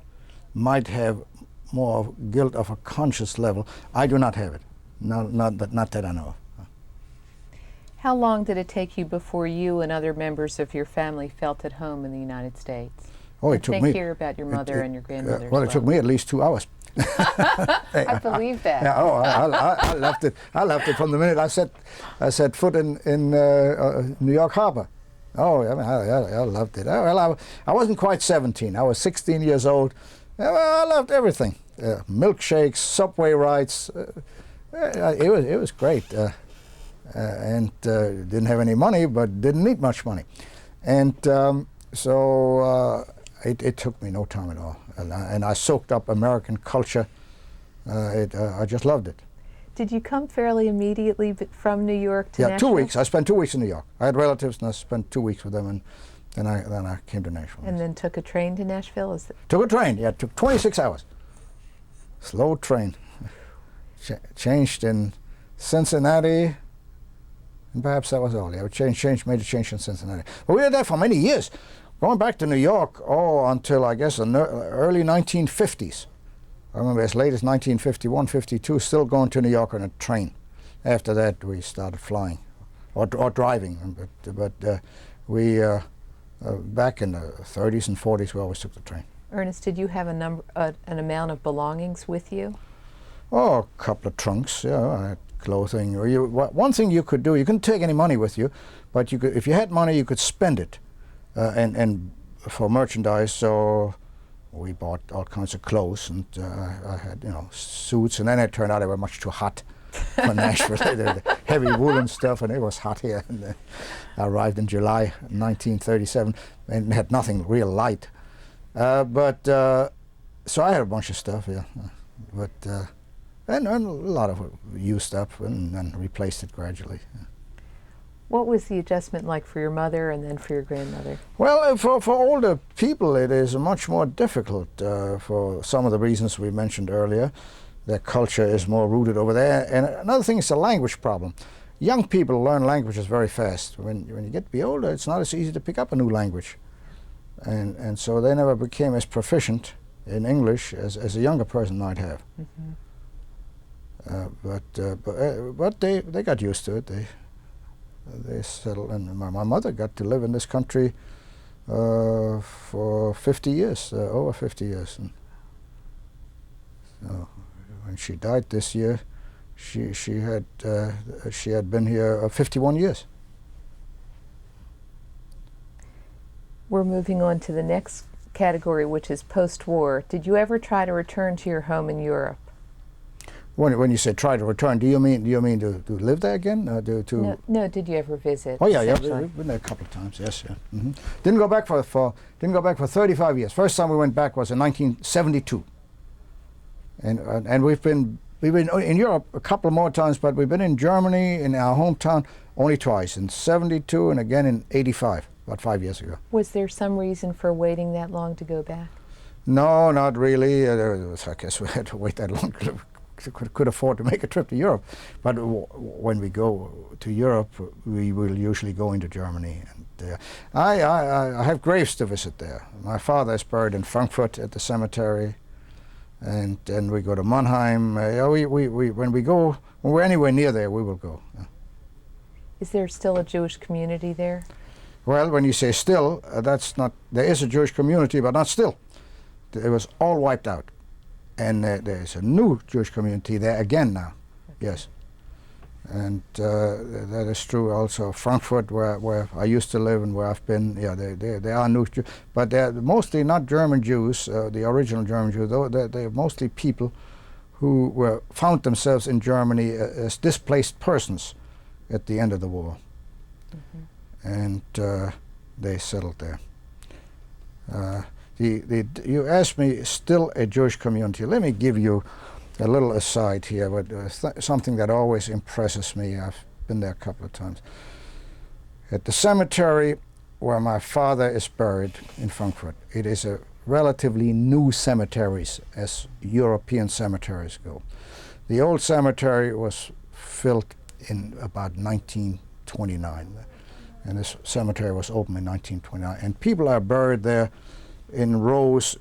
might have more guilt of a conscious level. I do not have it. Not that I know of. How long did it take you before you and other members of your family felt at home in the United States? Oh, it And took think me. here about your mother and your grandmother. Well, as it took me at least 2 hours. I believe that. Yeah, I left it. I left it from the minute I set foot in New York Harbor. Oh, I mean, I loved it. Well, I wasn't quite 17. I was 16 years old. Well, I loved everything. Milkshakes, subway rides. It was great. And didn't have any money, but didn't need much money. And so it took me no time at all. And I soaked up American culture. I just loved it. Did you come fairly immediately from New York to Yeah, Nashville? 2 weeks. I spent 2 weeks in New York. I had relatives, and I spent 2 weeks with them, and then I came to Nashville. And then took a train to Nashville? Took a train. Yeah, it took 26 hours. Slow train. Changed in Cincinnati, and perhaps that was all. Yeah, made a change in Cincinnati. But we did that for many years. Going back to New York, until I guess the early 1950s. I remember as late as 1951, 52, still going to New York on a train. After that, we started flying, or driving. But we back in the 30s and 40s, we always took the train. Ernest, did you have an amount of belongings with you? Oh, a couple of trunks, yeah, clothing. One thing you could do, you couldn't take any money with you, but you could, if you had money, you could spend it, and for merchandise. So we bought all kinds of clothes, and I had suits, and then it turned out they were much too hot. for Nashville. The heavy woolen stuff, and it was hot here. And I arrived in July 1937 and had nothing real light. So I had a bunch of stuff, yeah. And a lot of it used up and replaced it gradually. Yeah. What was the adjustment like for your mother and then for your grandmother? Well, for older people, it is much more difficult for some of the reasons we mentioned earlier. Their culture is more rooted over there. And another thing is the language problem. Young people learn languages very fast. When you get to be older, it's not as easy to pick up a new language. And so they never became as proficient in English as a younger person might have. Mm-hmm. But they got used to it. They settled, and my mother got to live in this country for 50 years, over 50 years. And so when she died this year, she had been here 51 years. We're moving on to the next category, which is post-war. Did you ever try to return to your home in Europe? When you say try to return, do you mean to live there again? No. Did you ever visit? Oh yeah, we've been there a couple of times. Yes, yeah. Mm-hmm. Didn't go back for 35 years. First time we went back was in 1972, and we've been in Europe a couple more times, but we've been in Germany, in our hometown, only twice, in 72 and again in 85, about 5 years ago. Was there some reason for waiting that long to go back? No, not really. I guess we had to wait that long. Could afford to make a trip to Europe, but when we go to Europe, we will usually go into Germany. And I have graves to visit there. My father is buried in Frankfurt at the cemetery, and then we go to Mannheim. When we're anywhere near there, we will go. Is there still a Jewish community there? Well, when you say still, that's not. There is a Jewish community, but not still. It was all wiped out. And there's a new Jewish community there again now, yes. And that is true also. Frankfurt, where I used to live and where I've been, yeah, they are new Jews. But they're mostly not German Jews, the original German Jews, though they're mostly people who found themselves in Germany as displaced persons at the end of the war. Mm-hmm. And they settled there. You asked me, still a Jewish community. Let me give you a little aside here, but something that always impresses me. I've been there a couple of times. At the cemetery where my father is buried in Frankfurt, it is a relatively new cemetery as European cemeteries go. The old cemetery was built in about 1929, and this cemetery was opened in 1929, and people are buried there in rows,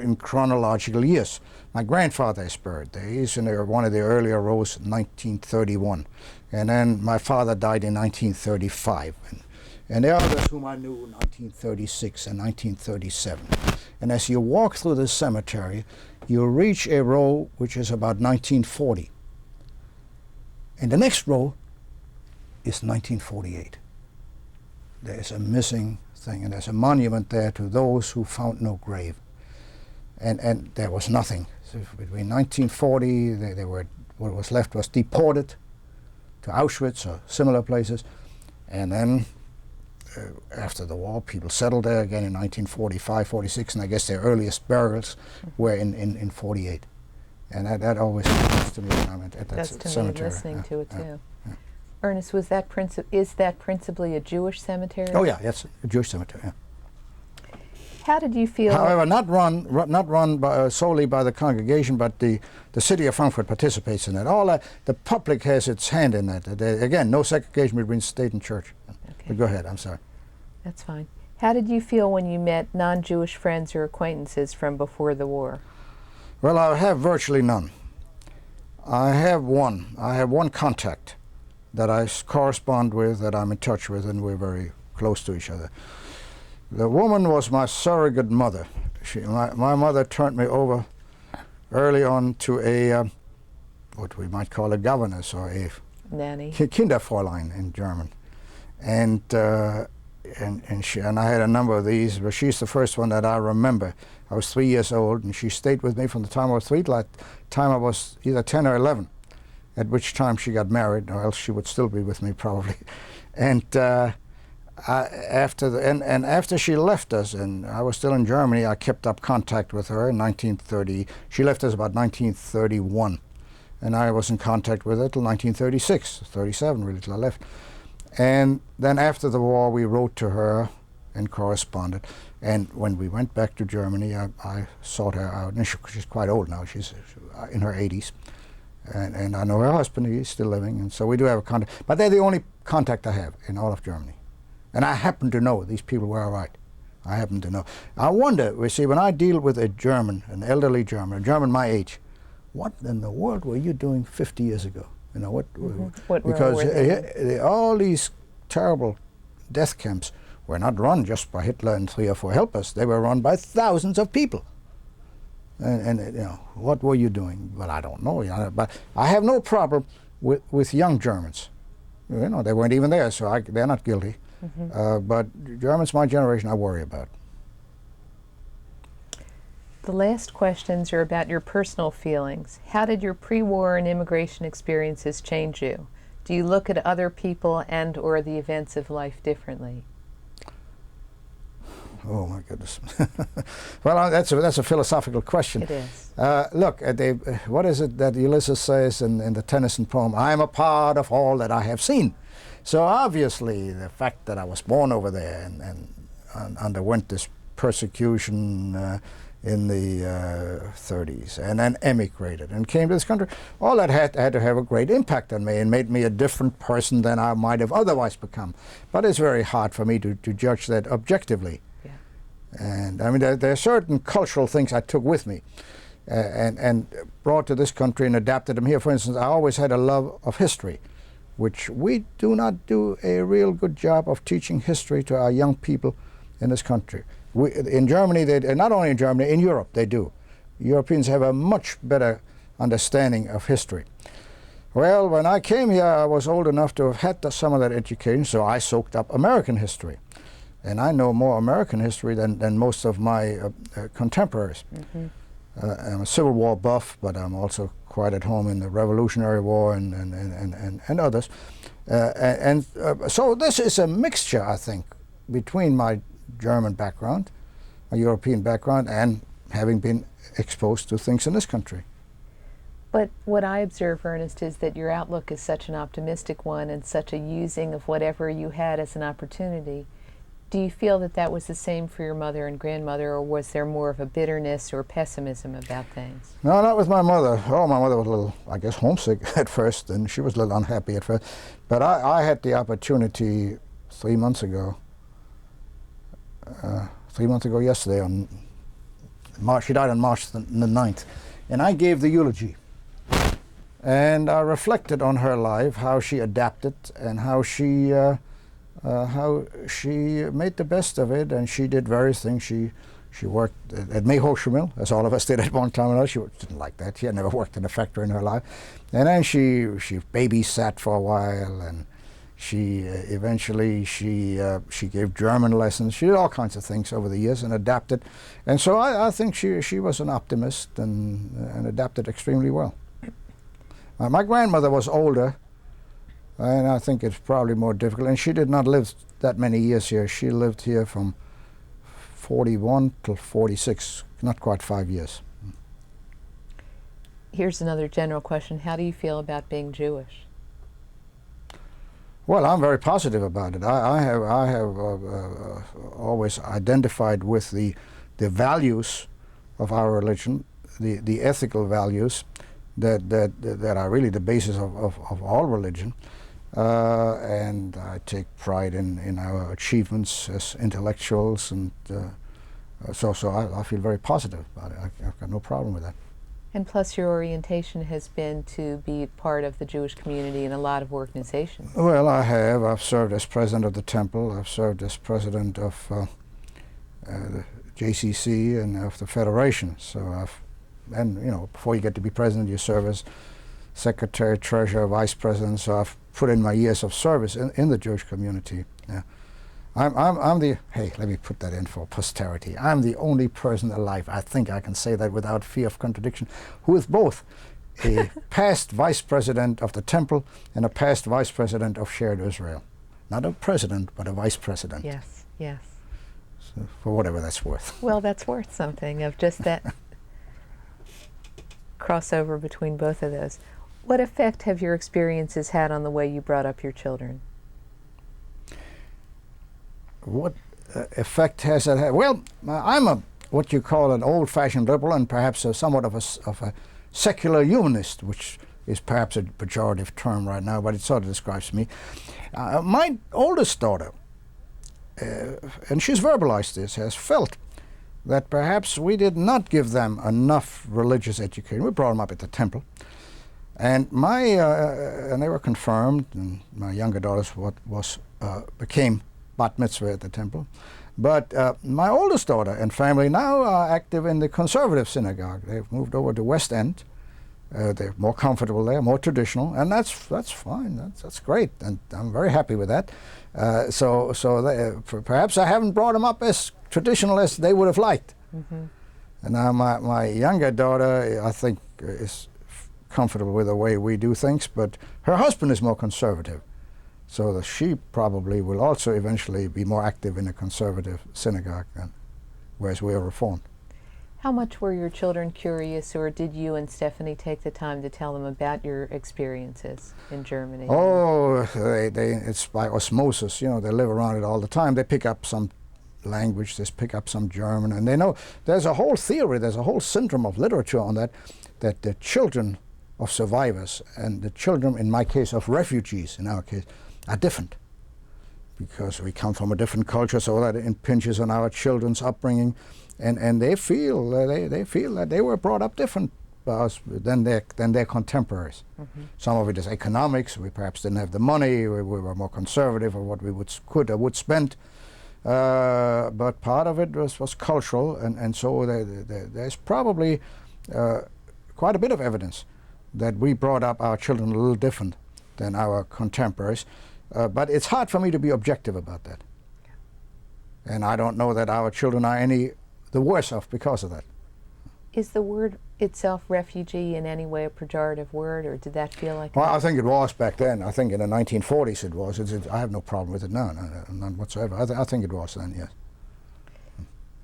in chronological years. My grandfather is buried there. He's in one of the earlier rows, 1931. And then my father died in 1935. And there are others whom I knew in 1936 and 1937. And as you walk through the cemetery, you reach a row which is about 1940. And the next row is 1948. There's a missing thing, and there's a monument there to those who found no grave, and there was nothing. So between 1940, what was left was deported to Auschwitz or similar places, and then after the war, people settled there again in 1945, 46, and I guess their earliest burials were in 48, and that always comes to me when I'm at that cemetery. Me listening to it too. Yeah. Ernest, is that principally a Jewish cemetery? Oh yeah, it's a Jewish cemetery. Yeah. How did you feel? However, not run solely by the congregation, but the city of Frankfurt participates in it. The public has its hand in that. Again, no segregation between state and church. Okay. But go ahead. I'm sorry. That's fine. How did you feel when you met non-Jewish friends or acquaintances from before the war? Well, I have virtually none. I have one contact that I correspond with, that I'm in touch with, and we're very close to each other. The woman was my surrogate mother. My mother turned me over early on to a, what we might call a governess, or a nanny, Kinderfräulein in German. And I had a number of these, but she's the first one that I remember. I was 3 years old, and she stayed with me from the time I was 3 till the time I was either 10 or 11. at which time she got married, or else she would still be with me probably. And after she left us, and I was still in Germany, I kept up contact with her in 1930. She left us about 1931, and I was in contact with her till 1936, 37 really, till I left. And then after the war, we wrote to her and corresponded. And when we went back to Germany, I sought her out. And she's quite old now. She's in her 80s. And I know her husband, he's still living. And so we do have a contact. But they're the only contact I have in all of Germany. And I happen to know these people were all right. I happen to know. I wonder, we see, when I deal with a German, an elderly German, a German my age, what in the world were you doing 50 years ago? You know, What because role were they in? all these terrible death camps were not run just by Hitler and 3 or 4 helpers. They were run by thousands of people. And you know, what were you doing? Well, I don't know. You know, but I have no problem with young Germans. You know, they weren't even there, so they're not guilty. But Germans, my generation, I worry about. The last questions are about your personal feelings. How did your pre-war and immigration experiences change you? Do you look at other people and or the events of life differently? Oh my goodness. Well, that's a philosophical question. It is. Look, what is it that Ulysses says in the Tennyson poem? I am a part of all that I have seen. So obviously the fact that I was born over there and underwent this persecution in the 30s, and then emigrated and came to this country, all that had to have a great impact on me and made me a different person than I might have otherwise become. But it's very hard for me to judge that objectively. Yeah. And I mean, there are certain cultural things I took with me and brought to this country and adapted them here. For instance, I always had a love of history, which we do not do a real good job of teaching history to our young people in this country. In Germany, not only in Germany, in Europe they do. Europeans have a much better understanding of history. Well, when I came here, I was old enough to have had some of that education, so I soaked up American history. And I know more American history than most of my contemporaries. I'm a Civil War buff, but I'm also quite at home in the Revolutionary War and others. So this is a mixture, I think, between my German background, a European background, and having been exposed to things in this country. But what I observe, Ernest, is that your outlook is such an optimistic one and such a using of whatever you had as an opportunity. Do you feel that that was the same for your mother and grandmother, or was there more of a bitterness or pessimism about things? No, not with my mother. Oh, my mother was a little, I guess, homesick at first, and she was a little unhappy at first. But I had the opportunity 3 months ago, 3 months ago yesterday, on March, she died on March the 9th, and I gave the eulogy. And I reflected on her life, how she adapted and how she made the best of it, and she did various things. She worked at May Hochschule, as all of us did at one time or another. She didn't like that. She had never worked in a factory in her life. And then she babysat for a while, and she eventually gave German lessons. She did all kinds of things over the years and adapted. And so I think she was an optimist and adapted extremely well. My grandmother was older, and I think it's probably more difficult. And she did not live that many years here. She lived here from 41 till 46, not quite 5 years. Here's another general question. How do you feel about being Jewish? Well, I'm very positive about it. I have always identified with the values of our religion, the ethical values that are really the basis of all religion. And I take pride in our achievements as intellectuals, and so I feel very positive about it. I've got no problem with that. And plus your orientation has been to be part of the Jewish community in a lot of organizations. Well, I have. I've served as president of the temple. I've served as president of the JCC and of the Federation. So and you know, before you get to be president, you serve as secretary, treasurer, vice president. So I've put in my years of service in the Jewish community. Yeah. Hey, let me put that in for posterity. I'm the only person alive, I think I can say that without fear of contradiction, who is both a past vice president of the temple and a past vice president of Shared Israel. Not a president, but a vice president. Yes, yes. So for whatever that's worth. Well, that's worth something, of just that crossover between both of those. What effect have your experiences had on the way you brought up your children? What effect has it had? Well, I'm a what you call an old-fashioned liberal and perhaps somewhat of a secular humanist, which is perhaps a pejorative term right now, but it sort of describes me. My oldest daughter, and she's verbalized this, has felt that perhaps we did not give them enough religious education. We brought them up at the temple, and and they were confirmed. And my younger daughter's became bat mitzvah at the temple. But my oldest daughter and family now are active in the conservative synagogue. They've moved over to West End. They're more comfortable there, more traditional, and that's fine. That's great, and I'm very happy with that. So perhaps I haven't brought them up as traditional as they would have liked. Mm-hmm. And now my younger daughter, I think, is comfortable with the way we do things, but her husband is more conservative. So that she probably will also eventually be more active in a conservative synagogue, whereas we are Reformed. How much were your children curious, or did you and Stephanie take the time to tell them about your experiences in Germany? Oh, it's by osmosis. You know, they live around it all the time. They pick up some language, they pick up some German, and they know there's a whole theory, there's a whole syndrome of literature on that the children of survivors and the children, in my case, of refugees, in our case, are different, because we come from a different culture, so that impinges on our children's upbringing, and they feel that they were brought up different than their contemporaries. Mm-hmm. Some of it is economics. We perhaps didn't have the money. We were more conservative of what we would spend. But part of it was cultural, and so there's probably quite a bit of evidence that we brought up our children a little different than our contemporaries. But it's hard for me to be objective about that. Yeah. And I don't know that our children are any the worse off because of that. Is the word itself, refugee, in any way a pejorative word, or did that feel like... Well, I think it was back then. I think in the 1940s it was. I have no problem with it now, none whatsoever. I think it was then, yes.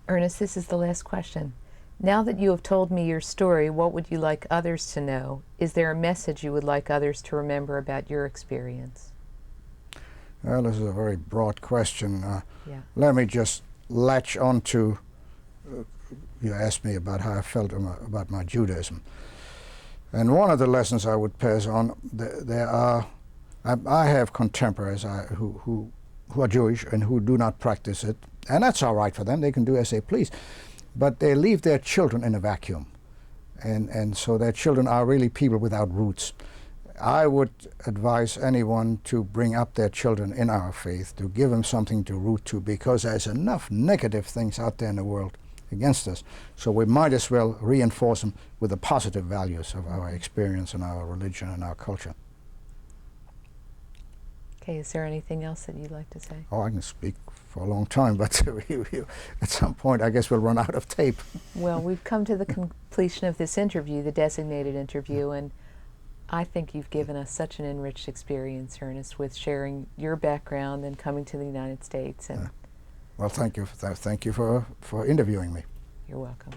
Ernest, this is the last question. Now that you have told me your story, what would you like others to know? Is there a message you would like others to remember about your experience? Well, this is a very broad question. Yeah. Let me just latch on to, you asked me about how I felt about my Judaism. And one of the lessons I would pass on, I have contemporaries who are Jewish and who do not practice it, and that's all right for them. They can do as they please. But they leave their children in a vacuum. And so their children are really people without roots. I would advise anyone to bring up their children in our faith, to give them something to root to, because there's enough negative things out there in the world against us. So we might as well reinforce them with the positive values of our experience and our religion and our culture. Okay, is there anything else that you'd like to say? Oh, I can speak for a long time, but at some point I guess we'll run out of tape. Well, we've come to the completion of this interview, the designated interview, and I think you've given us such an enriched experience, Ernest, with sharing your background and coming to the United States. And well, thank you. Thank you for interviewing me. You're welcome.